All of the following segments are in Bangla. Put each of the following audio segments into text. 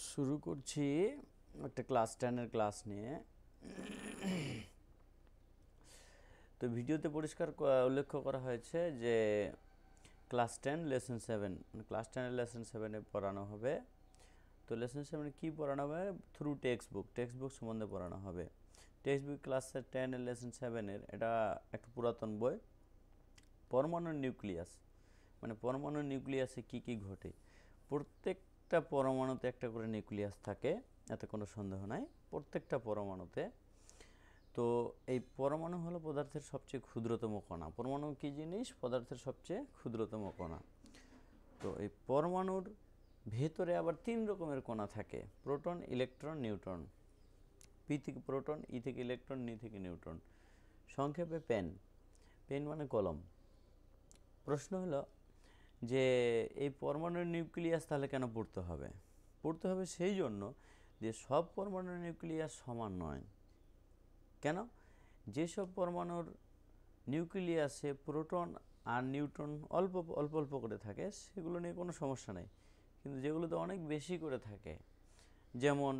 শুরু করছি একটা ক্লাস 10 এর ক্লাস নিয়ে। তো ভিডিওতে পরিষ্কার উল্লেখ করা হয়েছে যে ক্লাস 10 লেসন 7 ক্লাস 10 এর লেসন 7 এ পড়ানো হবে। তো লেসন 7 এ কি পড়ানো হবে? থ্রু টেক্সট বুক সম্বন্ধে পড়ানো হবে। টেক্সট বুক ক্লাস 10 এর লেসন 7 এর এটা একটা পুরাতন বই, পরমাণুর নিউক্লিয়াস। মানে পরমাণুর নিউক্লিয়াসে কি কি ঘটে। প্রত্যেকটা পরমাণুতে একটা করে নিউক্লিয়াস থাকে, এতে কোনো সন্দেহ নাই। প্রত্যেকটা পরমাণুতে। তো এই পরমাণু হলো পদার্থের সবচেয়ে ক্ষুদ্রতম কণা। পরমাণু কি জিনিস? পদার্থের সবচেয়ে ক্ষুদ্রতম কণা। তো এই পরমাণুর ভেতরে আবার 3 রকমের কণা থাকে: প্রোটন, ইলেকট্রন, নিউট্রন। পি থেকে প্রোটন, ই থেকে ইলেকট্রন, নি থেকে নিউট্রন। সংক্ষেপে পেন। পেন মানে কলম। প্রশ্ন হলো যে এই পরমাণুর নিউক্লিয়াস তাহলে কেন পড়তে হবে? পড়তে হবে সেই জন্য যে সব পরমাণুর নিউক্লিয়াস সমান নয়। কেন? যেসব পরমাণুর নিউক্লিয়াসে প্রোটন আর নিউট্রন অল্প অল্প অল্প করে থাকে সেগুলো নিয়ে কোনো সমস্যা নেই, কিন্তু যেগুলোতে অনেক বেশি করে থাকে, যেমন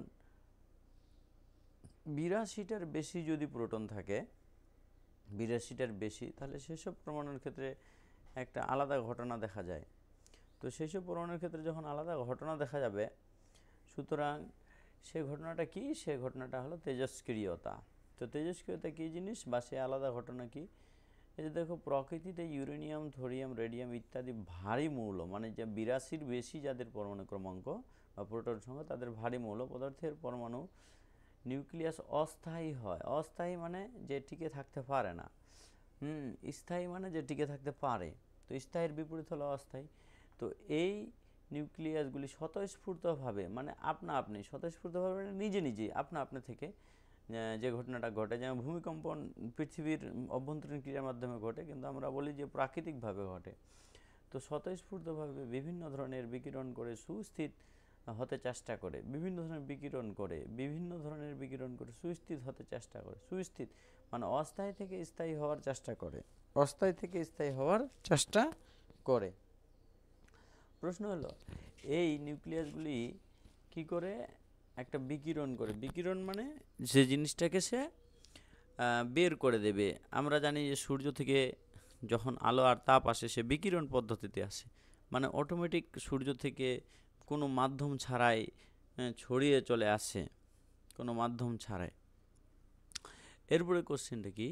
82টার বেশি যদি প্রোটন থাকে, 82টার বেশি, তাহলে সেসব পরমাণুর ক্ষেত্রে একটা আলাদা ঘটনা দেখা যায়। তো সেসব পরমাণুর ক্ষেত্রে যখন আলাদা ঘটনা দেখা যাবে, সুতরাং সে ঘটনাটা কি? সে ঘটনাটা হলো তেজস্ক্রিয়তা। তো তেজস্ক্রিয়তা কী জিনিস বা সে আলাদা ঘটনা কি? এই যে দেখো, প্রকৃতিতে ইউরেনিয়াম, থোরিয়াম, রেডিয়াম ইত্যাদি ভারী মৌল, মানে যে 82-র বেশি যাদের পরমাণু ক্রমাঙ্ক বা প্রোটন সংখ্যা, তাদের ভারী মৌল পদার্থের পরমাণু নিউক্লিয়াস অস্থায়ী হয়। অস্থায়ী মানে যে টিকে থাকতে পারে না। স্থায়ী মানে যে টিকে থাকতে পারে। তো স্থায়ীর বিপরীত হলো অস্থায়ী। তো এই নিউক্লিয়াসগুলি স্বতঃস্ফূর্তভাবে, মানে আপনি স্বতঃস্ফূর্তভাবে নিজে নিজেই আপনা থেকে যে ঘটনাটা ঘটে, যেমন ভূমিকম্প পৃথিবীর অভ্যন্তরীণ ক্রিয়ার মাধ্যমে ঘটে, কিন্তু আমরা বলি যে প্রাকৃতিকভাবে ঘটে। তো স্বতঃস্ফূর্তভাবে বিভিন্ন ধরনের বিকিরণ করে সুস্থিত হতে চেষ্টা করে, বিভিন্ন ধরনের বিকিরণ করে সুস্থিত হতে চেষ্টা করে। সুস্থিত মানে অস্থায়ী থেকে স্থায়ী হওয়ার চেষ্টা করে, অস্থায়ী থেকে স্থায়ী হওয়ার চেষ্টা করে। প্রশ্ন হলো, এই নিউক্লিয়াসগুলি কি করে একটা বিকিরণ করে? বিকিরণ মানে যে জিনিসটাকে সে বের করে দেবে। আমরা জানি যে সূর্য থেকে যখন আলো আর তাপ আসে, সে বিকিরণ পদ্ধতিতে আসে, মানে অটোমেটিক সূর্য থেকে কোনো মাধ্যম ছাড়াই ছড়িয়ে চলে আসে, কোনো মাধ্যম ছাড়াই। এরপরে কোশ্চেনটা কি,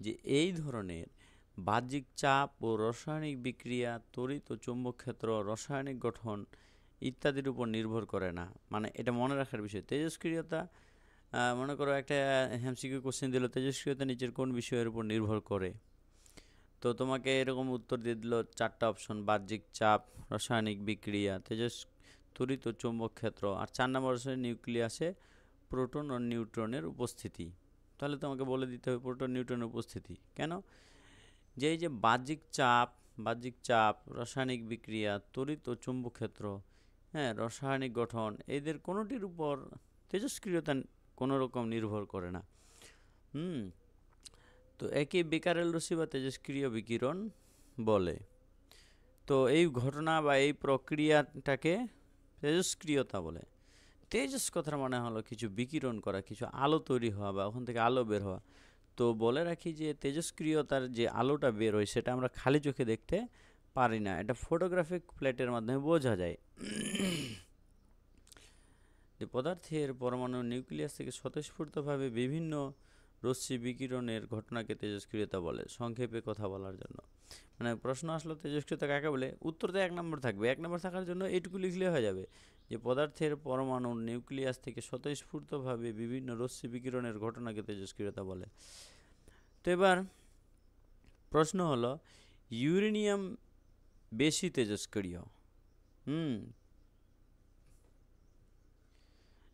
যে এই ধরনের বাহ্যিক চাপ ও রাসায়নিক বিক্রিয়া, তড়িৎ ও চৌম্বক ক্ষেত্র, রাসায়নিক গঠন ইত্যাদির উপর নির্ভর করে না। মানে এটা মনে রাখার বিষয়। তেজস্ক্রিয়তা, মনে করো একটা এমসিকিউ কোশ্চেন দিল, তেজস্ক্রিয়তা নিচের কোন বিষয়ের উপর নির্ভর করে? তো তোমাকে এরকম উত্তর দিয়ে দিল 4টা অপশন: বাহ্যিক চাপ, রাসায়নিক বিক্রিয়া, তড়িৎ ও চৌম্বক ক্ষেত্র, আর 4 নম্বর অপশনে নিউক্লিয়াসে প্রোটন ও নিউট্রনের উপস্থিতি। তাহলে তোমাকে বলে দিতে হবে প্রোটন নিউট্রনের উপস্থিতি কেন। যে এই যে বাহ্যিক চাপ, রাসায়নিক বিক্রিয়া, তড়িৎ ও চৌম্বক ক্ষেত্র, রাসায়নিক গঠন, এদের কোনোটির উপর তেজস্ক্রিয়তা কোনো রকম নির্ভর করে না। তো একে বেকারেল রশ্মি বা তেজস্ক্রিয় বিকিরণ বলে। তো এই ঘটনা বা এই প্রক্রিয়াটাকে তেজস্ক্রিয়তা বলে। তেজস কথার মানে হলো কিছু বিকিরণ করা, কিছু আলো তৈরি হওয়া বা ওখান থেকে আলো বের হওয়া। তো বলে রাখি যে তেজস্ক্রিয়তার যে আলোটা বের হয় সেটা আমরা খালি চোখে দেখতে পারি না, এটা ফটোগ্রাফিক প্লেটের মাধ্যমে বোঝা যায়। যে পদার্থের পরমাণু নিউক্লিয়াস থেকে স্বতঃস্ফূর্তভাবে বিভিন্ন রশ্মি বিকিরণের ঘটনাকে তেজস্ক্রিয়তা বলে। সংক্ষেপে কথা বলার জন্য, মানে প্রশ্ন আসলো তেজস্ক্রিয়তা কাকে বলে, উত্তর তো 1 নম্বর থাকবে। 1 নম্বর থাকার জন্য এইটুকু লিখলে হয়ে যাবে যে পদার্থের পরমাণু নিউক্লিয়াস থেকে স্বতঃস্ফূর্তভাবে বিভিন্ন রশ্মি বিকিরণের ঘটনাকে তেজস্ক্রিয়তা বলে। তো এবার প্রশ্ন হলো, ইউরেনিয়াম বেশি তেজস্ক্রিয়।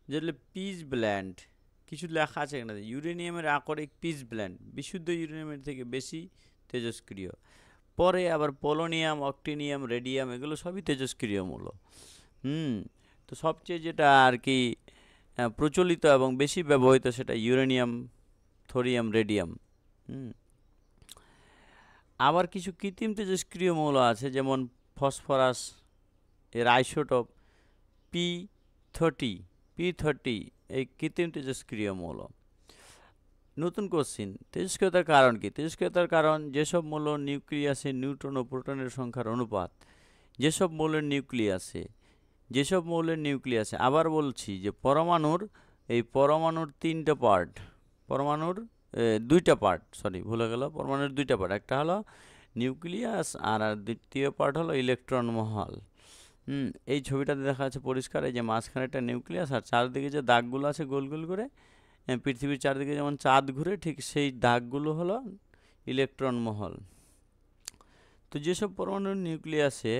যেগুলো পিচ ব্ল্যান্ড, কিছু লেখা আছে এখানে, ইউরেনিয়ামের আকরিক পিচ ব্ল্যান্ড বিশুদ্ধ ইউরেনিয়ামের থেকে বেশি তেজস্ক্রিয়। পরে আবার পোলোনিয়াম, অক্টিনিয়াম, রেডিয়াম এগুলো সবই তেজস্ক্রিয় মৌল। তো সবচেয়ে যেটা আর কি প্রচলিত এবং বেশি ব্যবহৃত সেটা ইউরেনিয়াম, থোরিয়াম, রেডিয়াম। আবার কিছু কৃত্রিম তেজস্ক্রিয় মৌল আছে, যেমন ফসফরাস, এর আইসোটোপ P30 এই কৃত্রিম তেজস্ক্রিয় মৌল। নতুন কোশ্চিন, তেজস্ক্রিয়তার কারণ কি? তেজস্ক্রিয়তার কারণ যেসব মৌল নিউক্লিয়াসে নিউট্রন ও প্রোটনের সংখ্যার অনুপাত, যেসব মৌলের নিউক্লিয়াসে আবার বলছি যে পরমাণুর তিনটা পার্ট, পরমাণুর দুইটা পার্ট, ভুলে গেল, পরমাণুর দুইটা পার্ট, একটা হলো নিউক্লিয়াস আর দ্বিতীয় পার্ট হলো ইলেকট্রন মহল। এই ছবিটাতে দেখা যাচ্ছে পরিষ্কার, এই যে মাঝখানে একটা নিউক্লিয়াস আর চারদিকে যে দাগগুলো আছে গোল গোল করে, পৃথিবীর চারদিকে যেমন চাঁদ ঘুরে ঠিক সেই দাগগুলো হলো ইলেকট্রন মহল। তো যেসব পরমাণুর নিউক্লিয়াসে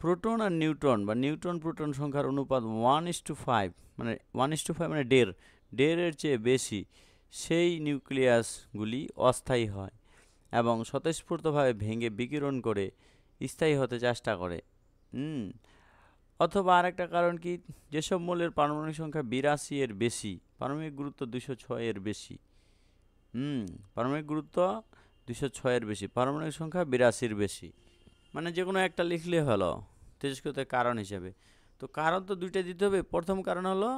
প্রোটন আর নিউট্রন বা নিউট্রন প্রোটন সংখ্যার অনুপাত 1:5 মানে 1:5 মানে দেড়ের চেয়ে বেশি, সেই নিউক্লিয়াসগুলি অস্থায়ী হয় এবং স্বতঃস্ফূর্তভাবে ভেঙে বিকিরণ করে স্থায়ী হতে চেষ্টা করে। অথবা আরেকটা কারণ কি, যেসব মৌলের পারমাণবিক সংখ্যা 82 এর বেশি, পারমাণবিক গুরুত্ব 206 এর বেশি, পারমাণবিক গুরুত্ব 206 এর বেশি, পারমাণবিক সংখ্যা 82 এর বেশি, মানে যে কোনো একটা লিখলে হলো তেজস্ক্রিয়তার কারণ হিসেবে। তো কারণ তো দুইটা দিতে হবে। প্রথম কারণ হলো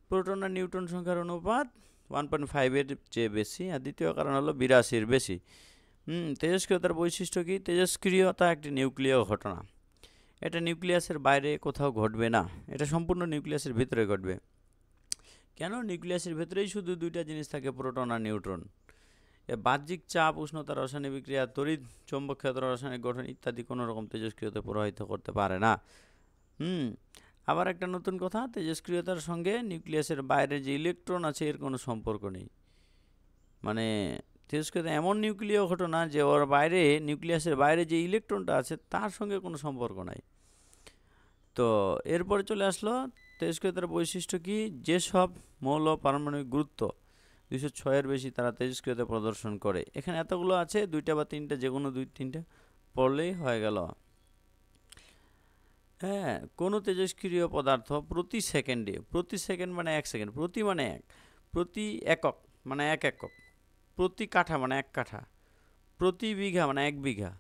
প্রোটন আর নিউট্রন সংখ্যার অনুপাত 1.5 এর চেয়ে বেশি, আর দ্বিতীয় কারণ হলো 82 এর বেশি। তেজস্ক্রিয়তার বৈশিষ্ট্য কি? তেজস্ক্রিয়তা একটি নিউক্লিয় ঘটনা, এটা নিউক্লিয়াসের বাইরে কোথাও ঘটবে না, এটা সম্পূর্ণ নিউক্লিয়াসের ভিতরে ঘটবে। কেন? নিউক্লিয়াসের ভেতরেই শুধু দুইটা জিনিস থাকে, প্রোটন আর নিউট্রন। বাহ্যিক চাপ, উষ্ণতা, রাসায়নিক বিক্রিয়া, তড়িৎ চৌম্বক ক্ষেত্র, রাসায়নিক গঠন ইত্যাদি কোনো রকম তেজস্ক্রিয়তা প্রভাবিত করতে পারে না। আবার একটা নতুন কথা, তেজস্ক্রিয়তার সঙ্গে নিউক্লিয়াসের বাইরে যে ইলেকট্রন আছে এর কোনো সম্পর্ক নেই। মানে তেজস্ক্রিয়তা এমন নিউক্লিয় ঘটনা যে ওর বাইরে, নিউক্লিয়াসের বাইরে যে ইলেকট্রনটা আছে তার সঙ্গে কোনো সম্পর্ক নাই। তো এরপরে চলে আসলো তেজস্ক্রিয়তার বৈশিষ্ট্য কি? যেসব মৌল পারমাণবিক গুরুত্ব 206 এর বেশি তারা তেজস্ক্রিয়তা প্রদর্শন করে। এখানে এতগুলো আছে, দুইটা বা তিনটা, যে কোনো 2-3টা পড়লেই হয়ে গেল। হ্যাঁ, কোনো তেজস্ক্রিয় পদার্থ প্রতি সেকেন্ড মানে 1 সেকেন্ড, প্রতি মানে 1, প্রতি একক মানে 1 একক, প্রতি কাঠা মানে 1 কাঠা, প্রতি বিঘা মানে 1 বিঘা,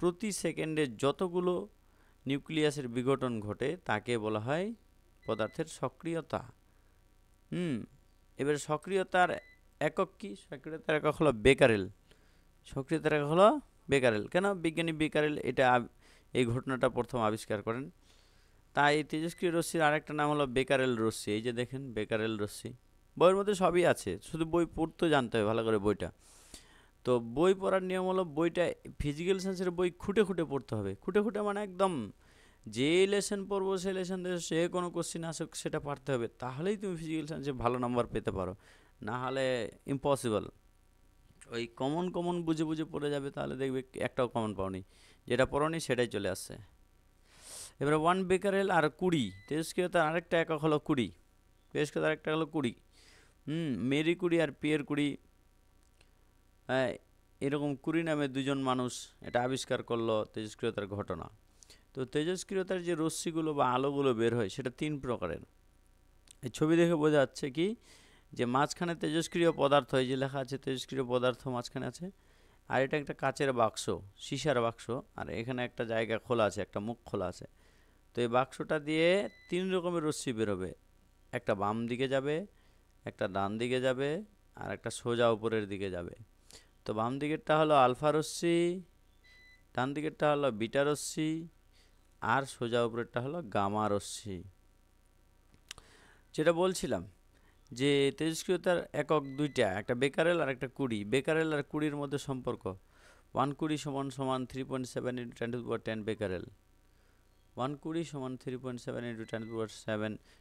প্রতি সেকেন্ডে যতগুলো নিউক্লিয়াসের বিঘটন ঘটে তাকে বলা হয় পদার্থের সক্রিয়তা। এবার সক্রিয়তার একক কি? সক্রিয়তার একক হলো বেকারেল। সক্রিয়তার একক হলো বেকারেল। কেন? বিজ্ঞানী বেকারেল এই ঘটনাটা প্রথম আবিষ্কার করেন। তাই তেজস্ক্রিয় রশ্মির আরেকটা নাম হলো বেকারেল রশ্মি। এই যে দেখেন বেকারেল রশ্মি, বইয়ের মধ্যে সবই আছে, শুধু বই পড়তে জানতে হবে ভালো করে বইটা। তো বই পড়ার নিয়ম হলো, বইটা ফিজিক্যাল সায়েন্সের বই খুঁটে খুঁটে পড়তে হবে। খুঁটে খুঁটে মানে একদম যে লেসন পড়বো সেই লেসন থেকে সে কোনো কোশ্চিন আসুক সেটা পারতে হবে, তাহলেই তুমি ফিজিক্যাল সায়েন্সে ভালো নাম্বার পেতে পারো, না হলে ইম্পসিবল। ওই কমন বুঝে বুঝে পড়ে যাবে, তাহলে দেখবে একটাও কমন পাওনি, যেটা পড়োনি সেটাই চলে আসছে। এবারে 1 বেকারেল আর 20, তেজস্ক্রিয়তার আরেকটা একক হলো 20, তেজস্ক্রিয়তার আরেকটা হলো 20। মেরি কুরি আর পিয়ের কুরি, এরকম কুরি নামে দুজন মানুষ এটা আবিষ্কার করলো তেজস্ক্রিয়তার ঘটনা। তো তেজস্ক্রিয়তার যে রশ্মিগুলো বা আলোগুলো বের হয় সেটা 3 প্রকারের। এই ছবি দেখে বোঝা যাচ্ছে কি, যে মাঝখানে তেজস্ক্রিয় পদার্থ, এই যে লেখা আছে তেজস্ক্রিয় পদার্থ মাঝখানে আছে, আর এটা একটা কাচের বাক্স, সীসার বাক্স, আর এখানে একটা জায়গা খোলা আছে, একটা মুখ খোলা আছে। তো এই বাক্সটা দিয়ে 3 রকমের রশ্মি বেরোবে, একটা বাম দিকে যাবে, একটা ডান দিকে যাবে, আর একটা সোজা উপরের দিকে যাবে। তো বাম দিকেরটা হলো আলফা রশ্মি, ডান দিকেরটা হলো বিটা রশ্মি, আর সোজা উপরেরটা হলো গামা রশ্মি। যেটা বলছিলাম যে তেজস্ক্রিয়তার একক দুইটা, একটা বেকারেল আর একটা 20। বেকারেল আর 20-র মধ্যে সম্পর্ক 120 = 3.7 × 10⁻10 বেকারেল। 120 = 3.7 ×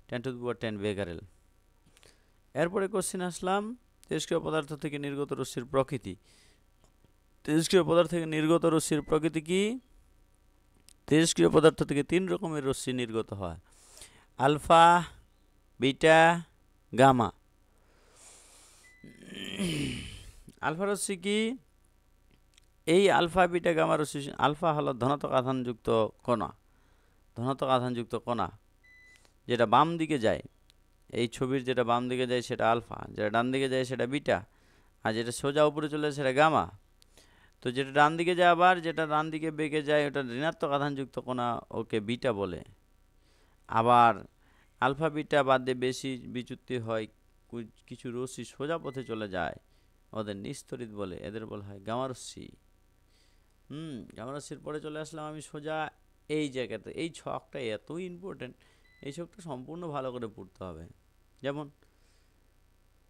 10⁻10 বেকারেল। এরপরে কোশ্চেন আসলাম, তেজস্ক্রিয় পদার্থ থেকে নির্গত রশ্মির প্রকৃতি। তেজস্ক্রিয় পদার্থ থেকে নির্গত রশ্মির প্রকৃতি কি? তেজস্ক্রিয় পদার্থ থেকে 3 রকমের রশ্মি নির্গত হয়, আলফা, বিটা, গামা। আলফা রশ্মি কি? এই আলফা, বিটা, গামা রশ্মি, আলফা হলো ধনাত্মক আধানযুক্ত কণা, যেটা বাম দিকে যায়। এই ছবির যেটা বাম দিকে যায় সেটা আলফা, যেটা ডান দিকে যায় সেটা বিটা, আর যেটা সোজা উপরে চলে যায় সেটা গামা। তো যেটা ডান দিকে যায়, আবার যেটা ডান দিকে বেঁকে যায় ওটা ঋণাত্মক আধানযুক্ত কণা, ওকে বিটা বলে। আবার আলফা বিটা বাদে বেশি বিচ্যুতি হয়, কিছু রশ্মি সোজা পথে চলে যায়, ওদের নিস্তরিত বলে, এদের বলা হয় গামা রশ্মি। গামা রশ্মির পরে চলে আসলাম আমি সোজা এই জায়গাতে। এই ছকটা এতই ইম্পর্টেন্ট, এই ছকটা সম্পূর্ণ ভালো করে পড়তে হবে। যেমন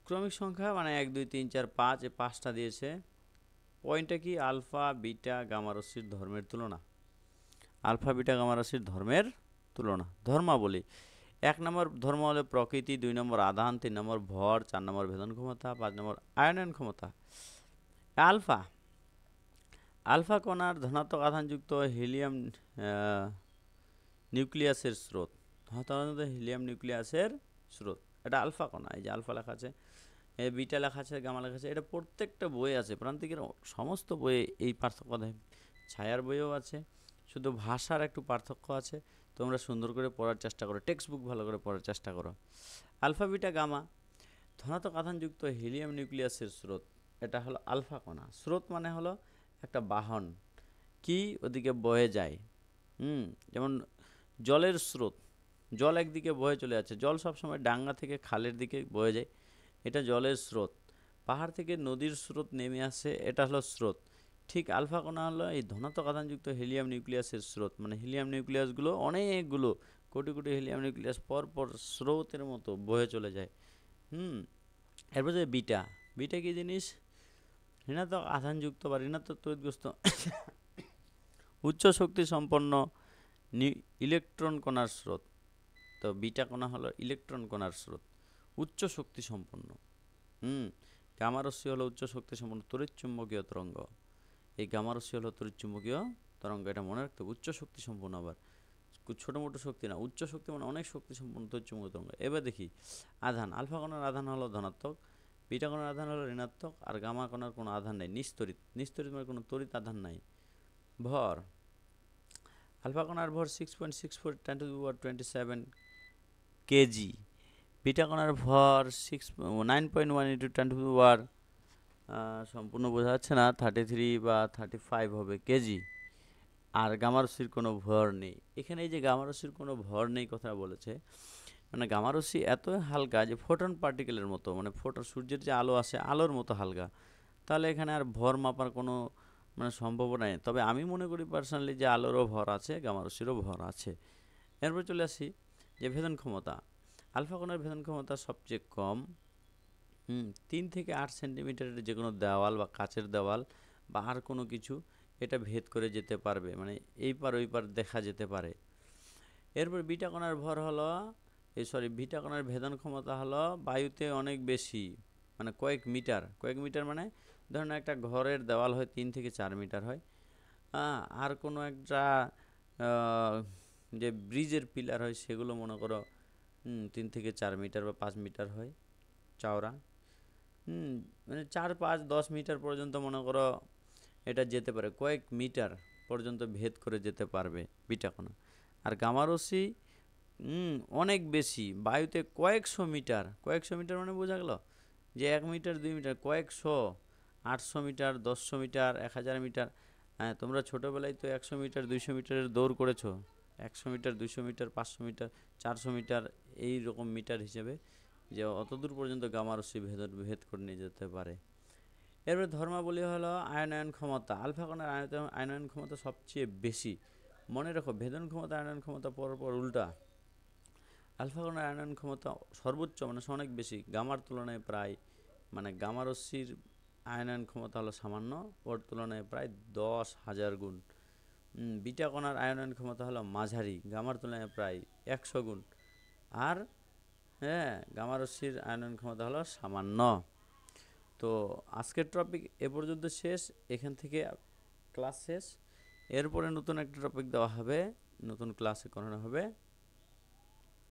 ক্রমিক সংখ্যা মানে 1 2 3 4 5, এই 5টা দিয়েছে। পয়েন্টটা কি? আলফা বিটা গামা রশ্মির ধর্মের তুলনা। আলফা বিটা গামা রশ্মির ধর্মের তুলনা, ধর্মাবলী। 1 নম্বর ধর্ম হলো প্রকৃতি, 2 নম্বর আধান, 3 নম্বর ভর, 4 নম্বর ভেদন ক্ষমতা, 5 নম্বর আয়নন ক্ষমতা। আলফা আলফা কণার ধনাত্মক আধানযুক্ত হিলিয়াম নিউক্লিয়াসের স্রোত, ধনাত্মক হিলিয়াম নিউক্লিয়াসের স্রোত, এটা আলফা কণা। এই যে আলফা লেখা আছে, বিটা লেখা আছে, গামা লেখা আছে, এটা প্রত্যেকটা বই আছে, প্রান্তিকের সমস্ত বইয়ে এই পার্থক্য দেয়। ছায়ার বইও আছে, শুধু ভাষার একটু পার্থক্য আছে। তোমরা সুন্দর করে পড়ার চেষ্টা করো, টেক্সট বুক ভালো করে পড়ার চেষ্টা করো। আলফা বিটা গামা ধনাত্মক আধানযুক্ত হিলিয়াম নিউক্লিয়াসের স্রোত, এটা হলো আলফা কণা। স্রোত মানে হলো একটা বাহন, কি ওদিকে বয়ে যায়। যেমন জলের স্রোত, জল একদিকে বয়ে চলে যাচ্ছে, জল সবসময় ডাঙ্গা থেকে খালের দিকে বয়ে যায়, এটা জলের স্রোত। পাহাড় থেকে নদীর স্রোত নেমে আসে, এটা হলো স্রোত। ঠিক আলফা কণা হলো এই ধনাত্মক আধানযুক্ত হিলিয়াম নিউক্লিয়াসের স্রোত, মানে হিলিয়াম নিউক্লিয়াসগুলো অনেকগুলো কোটি কোটি হিলিয়াম নিউক্লিয়াস পরপর স্রোতের মতো বয়ে চলে যায়। এরপর যে বিটা, বিটা কি জিনিস? ঋণাত্মক আধানযুক্ত বা ঋণাত্মক তড়িৎগ্রস্ত উচ্চ শক্তি সম্পন্ন ইলেকট্রন কণার স্রোত। তো বিটা কণা হলো ইলেকট্রন কণার স্রোত, উচ্চ শক্তি সম্পন্ন। গামা রশ্মি হলো উচ্চ শক্তি সম্পন্ন তড়িৎচুম্বকীয় তরঙ্গ। এই গামা রশ্মি হলো তড়িৎচুম্বকীয় তরঙ্গ, এটা মনে রাখতে হবে। উচ্চ শক্তি সম্পন্ন, আবার ছোটো মোটো শক্তি না, উচ্চ শক্তি মানে অনেক শক্তি সম্পন্ন তড়িৎচুম্বকীয় তরঙ্গ। এবার দেখি আধান। আলফা কণার আধান হলো ধনাত্মক, বিটা কণার আধান হলো ঋণাত্মক, আর গামা কণার কোনো আধান নেই, নিস্তরিত। নিস্তরিত মানে কোনো তড়িৎ আধান নাই। ভর, আলফা কণার ভর 6.64 10⁻27 কেজি, বিটা কণার ভর 9.1 × 10⁻, সম্পূর্ণ বোঝা যাচ্ছে না, 33 বা 35 হবে কেজি। আর গামা রশ্মির কোনো ভর নেই। এখানে এই যে গামা রশ্মির কোনো ভর নেই কথা বলেছে, মানে গামা রশ্মি এত হালকা যে ফোটন পার্টিকেলের মতো, মানে সূর্যের যে আলো আসে আলোর মতো হালকা, তাহলে এখানে আর ভর মাপার কোনো মানে সম্ভাবনা নেই। তবে আমি মনে করি পার্সোনালি যে আলোরও ভর আছে, গামা রশ্মিরও ভর আছে। এরপর চলে আসি যে ভেদন ক্ষমতা। আলফা কণার ভেদন ক্ষমতা সবচেয়ে কম, 3 থেকে 8 সেন্টিমিটারের যে কোনো দেওয়াল বা কাচের দেওয়াল বা আর কোনো কিছু এটা ভেদ করে যেতে পারবে, মানে এই পার ওই পার দেখা যেতে পারে। এরপর বিটা কণার ভর হলো বিটা কণার ভেদন ক্ষমতা হলো বায়ুতে অনেক বেশি, মানে কয়েক মিটার মানে ধরুন একটা ঘরের দেওয়াল হয় 3 থেকে 4 মিটার হয়, আর কোনো একটা যে ব্রিজের পিলার হয় সেগুলো মনে করো 3 থেকে 4 মিটার বা 5 মিটার হয় চওড়া। মানে 4 5 10 মিটার পর্যন্ত মনে করো এটা যেতে পারে, কয়েক মিটার পর্যন্ত ভেদ করে যেতে পারবে বিটা কণা। আর গামা রশ্মি অনেক বেশি, বায়ুতে কয়েকশো মিটার মানে বোঝা গেল যে 1 মিটার 2 মিটার, কয়েকশো, 800 মিটার, 1000 মিটার, 1000 মিটার। হ্যাঁ, তোমরা ছোটোবেলায় তো 100 মিটার 200 মিটারের দৌড় করেছো, 100 মিটার 200 মিটার 500 মিটার 400 মিটার এই রকম মিটার হিসেবে, যে অতদূর পর্যন্ত গামা রশ্মি ভেদ করে নিয়ে যেতে পারে। এরপরে ধর্মাবলী হলো আয়নায়ন ক্ষমতা। আলফা কণার আয়নায়ন ক্ষমতা সবচেয়ে বেশি। মনে রাখো ভেদন ক্ষমতা আয়নায়ন ক্ষমতা পরপর উল্টা। আলফা কণার আয়নায়ন ক্ষমতা সর্বোচ্চ, মানে অনেক বেশি, গামার তুলনায় প্রায়, মানে গামা রশ্মির আয়নায়ন ক্ষমতা হলো সামান্য, ওর তুলনায় প্রায় 10,000 গুণ। বিটা কণার আয়নায়ন ক্ষমতা হলো মাঝারি, গামার তুলনায় প্রায় 100 গুণ। আর গামা রশ্মির আয়নায়ন ক্ষমতা হলো সামান্য। তো আজকের টপিক এ পর্যন্ত শেষ, এখান থেকে ক্লাস শেষ। এরপরে নতুন একটা টপিক দেওয়া হবে, নতুন ক্লাসে করানো হবে।